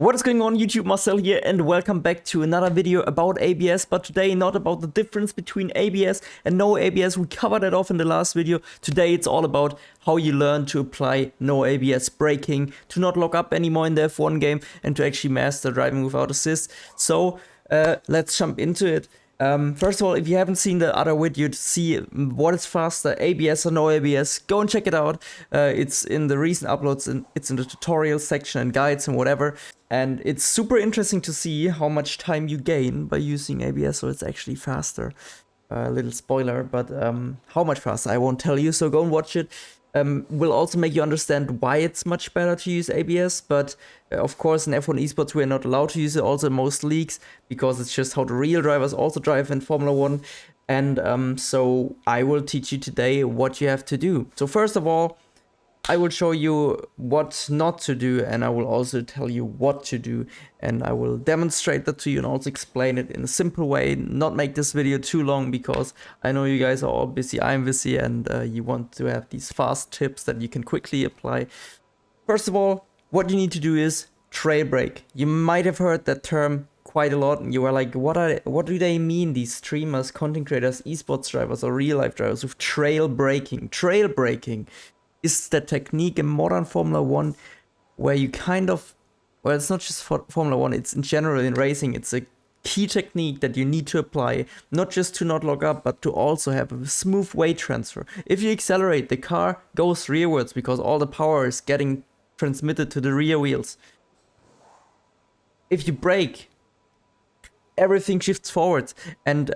What is going on YouTube, Marcel here, and welcome back to another video about ABS, but today not about the difference between ABS and no ABS. We covered that off in the last video. Today it's all about how you learn to apply no ABS braking, to not lock up anymore in the F1 game, and to actually master driving without assist. So let's jump into it. First of all, if you haven't seen the other video to see what is faster, ABS or no ABS, go and check it out. It's in the recent uploads, and it's in the tutorial section and guides and whatever. And it's super interesting to see how much time you gain by using ABS, so it's actually faster. Little spoiler, but how much faster I won't tell you, so go and watch it. Will also make you understand why it's much better to use ABS, but of course in F1 esports we're not allowed to use it also in most leagues, because it's just how the real drivers also drive in Formula 1. And so I will teach you today what you have to do. So first of all, I will show you what not to do, and I will also tell you what to do, and I will demonstrate that to you and also explain it in a simple way, not make this video too long, because I know you guys are all busy, I'm busy, and you want to have these fast tips that you can quickly apply. First of all, what you need to do is trail brake. You might have heard that term quite a lot, and you are like, what do they mean, these streamers, content creators, esports drivers, or real life drivers with trail braking? Trail braking is the technique in modern Formula 1 where you kind of, well, it's not just for Formula 1, it's in general in racing, it's a key technique that you need to apply, not just to not lock up, but to also have a smooth weight transfer. If you accelerate, the car goes rearwards because all the power is getting transmitted to the rear wheels. If you brake, everything shifts forwards. And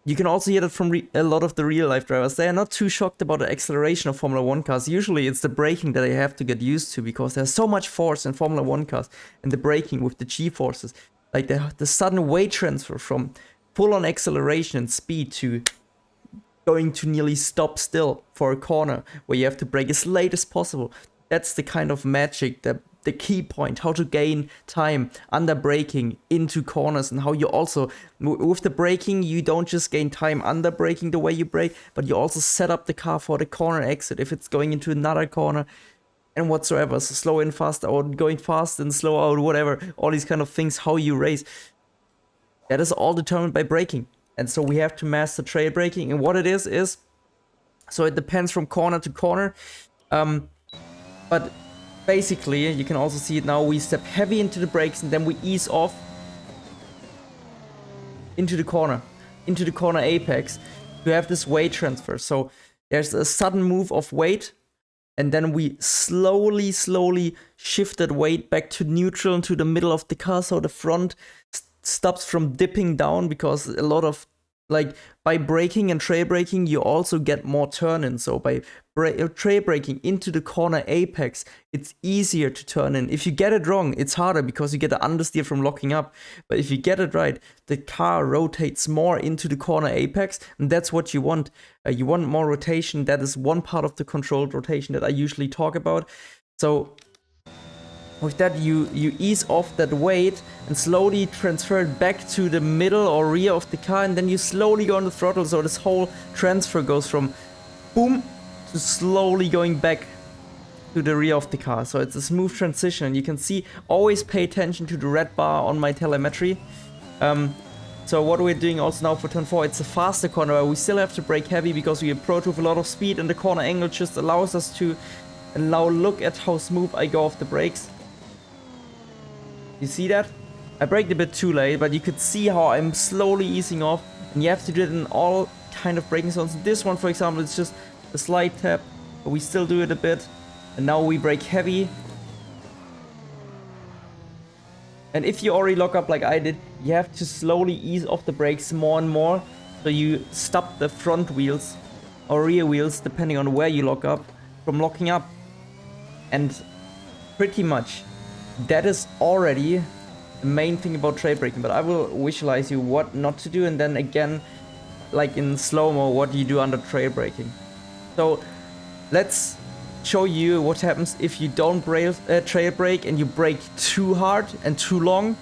you can also hear that from a lot of the real life drivers. They are not too shocked about the acceleration of Formula 1 cars. Usually it's the braking that they have to get used to, because there's so much force in Formula 1 cars, and the braking with the G-forces. Like the sudden weight transfer from full-on acceleration and speed to going to nearly stop still for a corner where you have to brake as late as possible. That's the kind of magic, the key point, how to gain time under braking into corners, and how you also, with the braking, you don't just gain time under braking the way you brake, but you also set up the car for the corner exit if it's going into another corner and whatsoever. So slow in, fast out, going fast and slow out, whatever, all these kind of things, how you race. That is all determined by braking. And so we have to master trail braking, and what it is, so it depends from corner to corner. But basically, you can also see it now, we step heavy into the brakes and then we ease off into the corner apex to have this weight transfer. So there's a sudden move of weight, and then we slowly shift that weight back to neutral into the middle of the car, so the front stops from dipping down, because a lot of, like, by braking and trail braking, you also get more turn in. So by trail braking into the corner apex, it's easier to turn in. If you get it wrong, it's harder, because you get the understeer from locking up. But if you get it right, the car rotates more into the corner apex, and that's what you want. You want more rotation. That is one part of the controlled rotation that I usually talk about. So with that, you ease off that weight and slowly transfer it back to the middle or rear of the car, and then you slowly go on the throttle. So this whole transfer goes from boom to slowly going back to the rear of the car. So it's a smooth transition, and you can see, always pay attention to the red bar on my telemetry. So what we're doing also now for turn 4, it's a faster corner where we still have to brake heavy because we approach with a lot of speed, and the corner angle just allows us to. And now look at how smooth I go off the brakes. You see that? I braked a bit too late, but you could see how I'm slowly easing off, and you have to do it in all kind of braking zones. This one, for example, it's just a slight tap, but we still do it a bit, and now we brake heavy. And if you already lock up like I did, you have to slowly ease off the brakes more and more, so you stop the front wheels or rear wheels, depending on where you lock up, from locking up. And pretty much that is already the main thing about trail braking, but I will visualize you what not to do, and then again, like in slow-mo, what you do under trail braking. So let's show you what happens if you don't trail brake and you brake too hard and too long.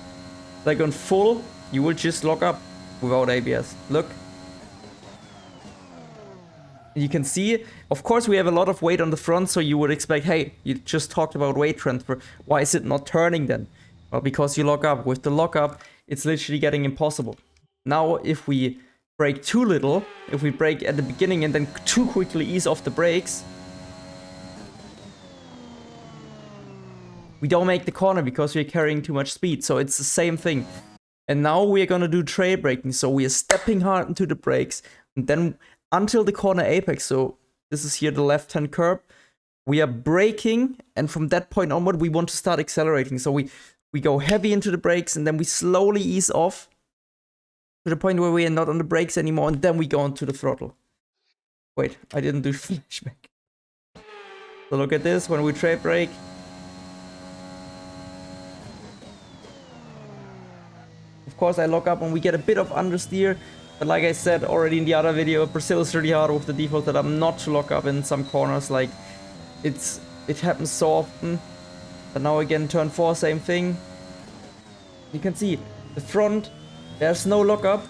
Like on full, you will just lock up without ABS. Look. You can see, of course, we have a lot of weight on the front, so you would expect, hey, you just talked about weight transfer. Why is it not turning then? Well, because you lock up. With the lock up, it's literally getting impossible. Now, if we brake too little, if we brake at the beginning and then too quickly ease off the brakes, we don't make the corner because we're carrying too much speed. So it's the same thing. And now we're gonna do trail braking. So we are stepping hard into the brakes and then until the corner apex. So this is here the left-hand curb. We are braking, and from that point onward, we want to start accelerating. So we go heavy into the brakes and then we slowly ease off to the point where we are not on the brakes anymore, and then we go onto the throttle. Wait, I didn't do flashback. So look at this, when we trail brake. Of course I lock up and we get a bit of understeer, but like I said already in the other video, Brazil is really hard with the default that I'm not to lock up in some corners. Like it happens so often. But now again, turn 4, same thing. You can see the front, there's no lockup.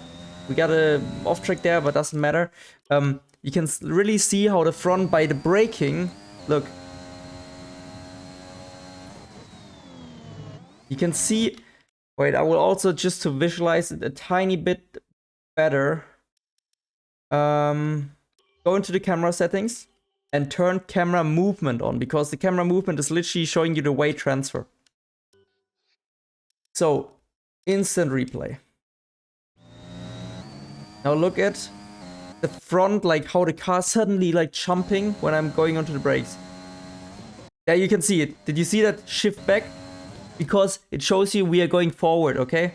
We got a off track there, but doesn't matter. You can really see how the front by the braking, look. You can see, wait, I will also just to visualize it a tiny bit better. Go into the camera settings and turn camera movement on, because the camera movement is literally showing you the weight transfer. So, instant replay. Now look at the front, like how the car suddenly like jumping when I'm going onto the brakes. Yeah, you can see it. Did you see that shift back? Because it shows you we are going forward, okay?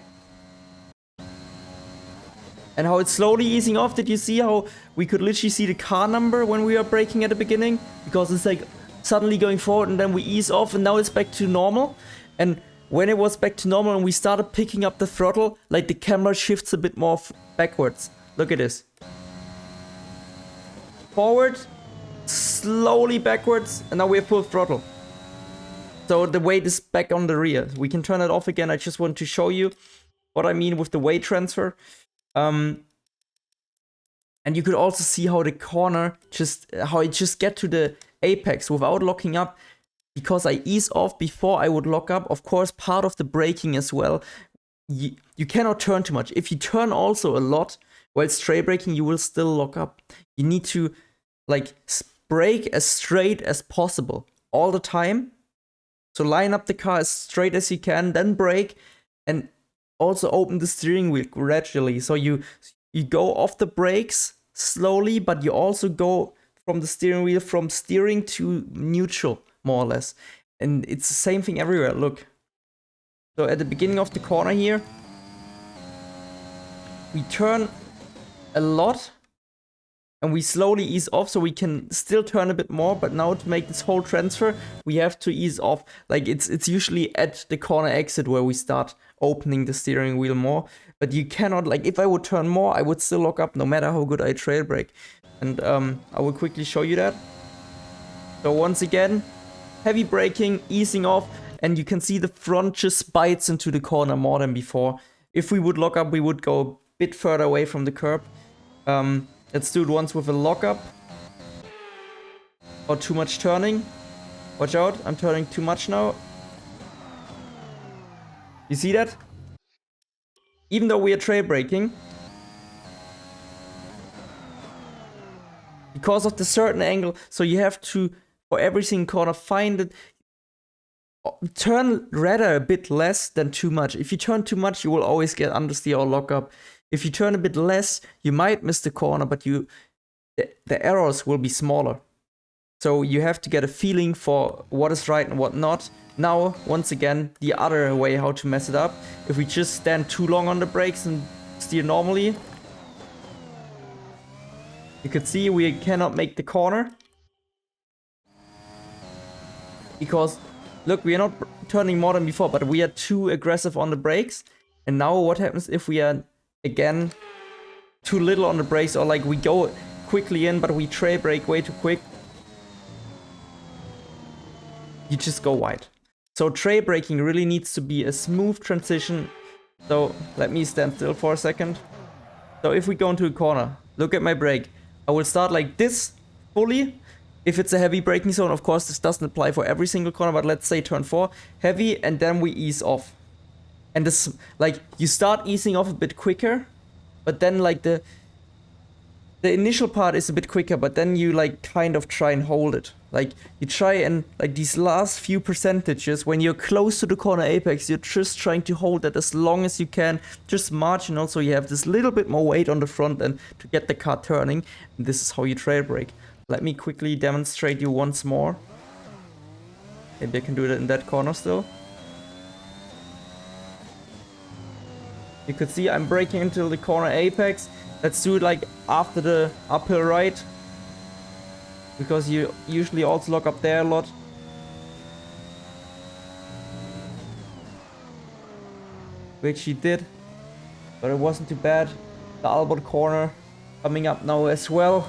And how it's slowly easing off. Did you see how we could literally see the car number when we were braking at the beginning? Because it's like suddenly going forward and then we ease off and now it's back to normal. And when it was back to normal and we started picking up the throttle, like the camera shifts a bit more backwards. Look at this. Forward, slowly backwards, and now we're full throttle. So the weight is back on the rear. We can turn it off again. I just want to show you what I mean with the weight transfer. And you could also see how the corner how it just get to the apex without locking up, because I ease off before I would lock up. Of course, part of the braking as well. You cannot turn too much. If you turn also a lot while straight braking, you will still lock up. You need to like brake as straight as possible all the time. So line up the car as straight as you can, then brake, and also open the steering wheel gradually. So you go off the brakes slowly, but you also go from the steering wheel from steering to neutral, more or less. And it's the same thing everywhere. Look. So at the beginning of the corner here, we turn a lot and we slowly ease off, so we can still turn a bit more. But now to make this whole transfer, we have to ease off. Like it's usually at the corner exit where we start opening the steering wheel more. But you cannot, like if I would turn more, I would still lock up no matter how good I trail brake. And I will quickly show you that. So once again, heavy braking, easing off, and you can see the front just bites into the corner more than before. If we would lock up, we would go a bit further away from the curb. Let's do it once with a lockup. Or too much turning. Watch out, I'm turning too much now. You see that? Even though we are trail braking, because of the certain angle, so you have to, for every single corner, find it. Turn rather a bit less than too much. If you turn too much, you will always get understeer or lock up. If you turn a bit less, you might miss the corner, but the errors will be smaller. So you have to get a feeling for what is right and what not. Now, once again, the other way how to mess it up. If we just stand too long on the brakes and steer normally, you can see we cannot make the corner. Because, look, we are not turning more than before, but we are too aggressive on the brakes. And now what happens if we are, again, too little on the brakes, or like we go quickly in, but we trail brake way too quick? You just go wide. So trail braking really needs to be a smooth transition. So let me stand still for a second. So if we go into a corner, look at my brake. I will start like this fully. If it's a heavy braking zone, of course, this doesn't apply for every single corner, but let's say turn 4, heavy, and then we ease off. And this, like, you start easing off a bit quicker, but then like the initial part is a bit quicker, but then you like kind of try and hold it. Like you try and like these last few percentages, when you're close to the corner apex, you're just trying to hold that as long as you can, just marginal, so you have this little bit more weight on the front end to get the car turning. And this is how you trail brake. Let me quickly demonstrate you once more. Maybe I can do it in that corner still. You could see I'm braking into the corner apex. Let's do it like after the uphill right, because you usually also lock up there a lot. Which he did, but it wasn't too bad. The Albert corner coming up now as well.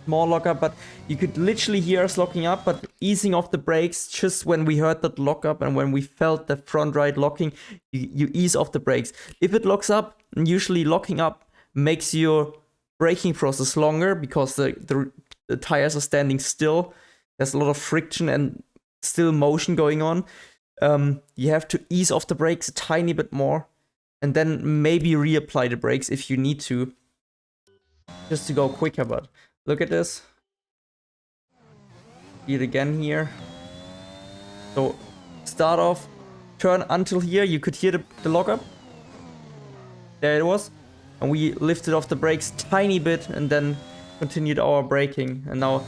More lockup, but you could literally hear us locking up, but easing off the brakes just when we heard that lockup and when we felt the front right locking, you ease off the brakes. If it locks up, usually locking up makes your braking process longer because the tires are standing still. There's a lot of friction and still motion going on. You have to ease off the brakes a tiny bit more and then maybe reapply the brakes if you need to, just to go quicker. But look at this. See it again here. So start off, turn until here. You could hear the lockup. There it was. And we lifted off the brakes tiny bit and then continued our braking. And now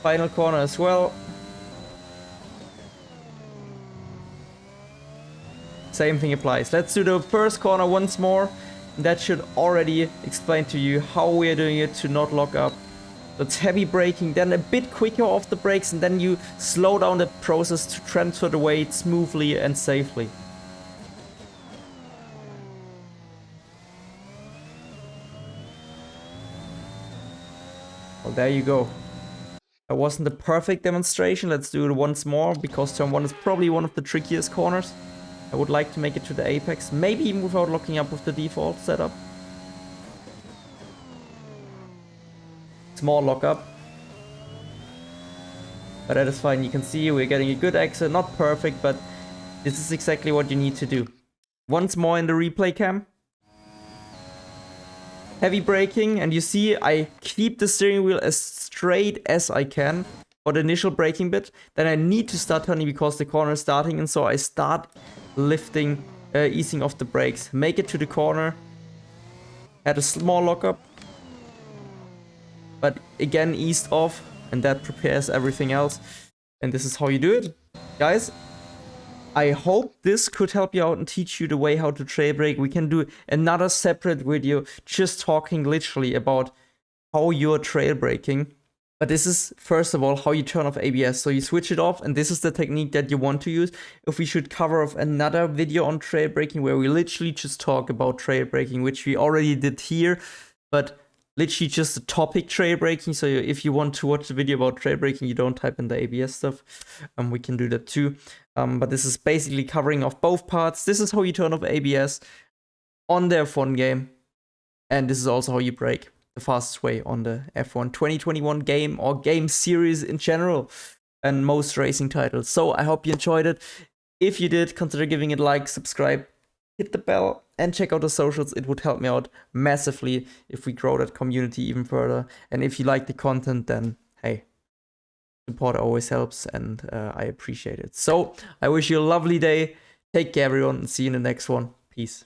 final corner as well. Same thing applies. Let's do the first corner once more. That should already explain to you how we are doing it to not lock up. That's heavy braking, then a bit quicker off the brakes, and then you slow down the process to transfer the weight smoothly and safely. Well, there you go. That wasn't a perfect demonstration. Let's do it once more, because turn 1 is probably one of the trickiest corners. I would like to make it to the apex, maybe even without locking up with the default setup. Small lockup, but that is fine. You can see we're getting a good exit, not perfect, but this is exactly what you need to do. Once more in the replay cam. Heavy braking, and you see I keep the steering wheel as straight as I can for the initial braking bit. Then I need to start turning because the corner is starting, and so I start lifting, easing off the brakes. Make it to the corner. Had a small lockup, but again eased off, and that prepares everything else. And this is how you do it. Guys, I hope this could help you out and teach you the way how to trail brake. We can do another separate video just talking literally about how you're trail braking. But this is, first of all, how you turn off ABS. So you switch it off, and this is the technique that you want to use. If we should cover off another video on trail braking where we literally just talk about trail braking, which we already did here, but literally just a topic trail braking. So if you want to watch the video about trail braking, you don't type in the ABS stuff. We can do that too. But this is basically covering off both parts. This is how you turn off ABS on the F1 game. And this is also how you brake the fastest way on the F1 2021 game or game series in general and most racing titles. So I hope you enjoyed it. If you did, consider giving it a like, subscribe, hit the bell, and check out the socials. It would help me out massively if we grow that community even further. And if you like the content, then hey, support always helps, and I appreciate it. So I wish you a lovely day. Take care, everyone, and see you in the next one. Peace.